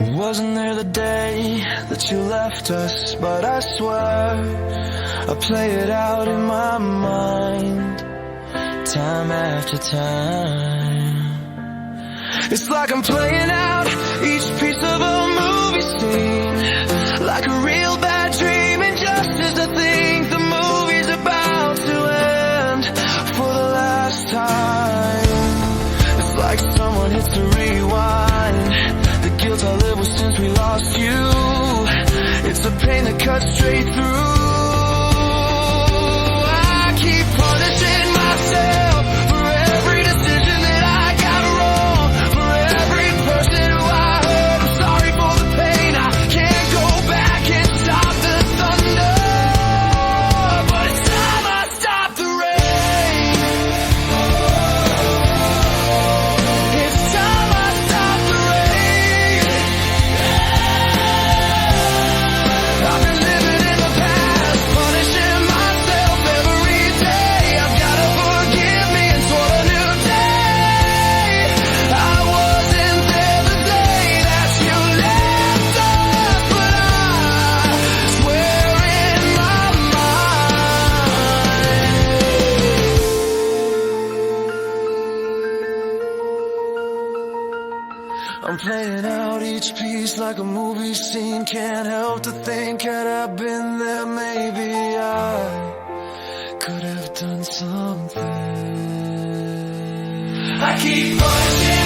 Wasn't there the day that you left us, but I swear I play it out in my mind, time after time. It's like I'm playing out each piece of a movie scene, like a real bad dream, and just as I think the movie's about to end for the last time, it's like someone hits a rewind. The guilt I live with since we lost you, it's a pain that cuts straight through. I keep punishing myself for every decision that I got wrong, for every person who I hurt. I'm sorry for the pain. I can't go back and stop the thunder, but it's time I stop the rain. It's time I stop the rain. I've been living in the past, punishing myself every day. I've gotta forgive me until a new day. I wasn't there the day that you left us, but I swear in my mind, I'm playing out each piece like a movie scene. Can't help to think, had I been there, maybe I could have done something. I keep punishing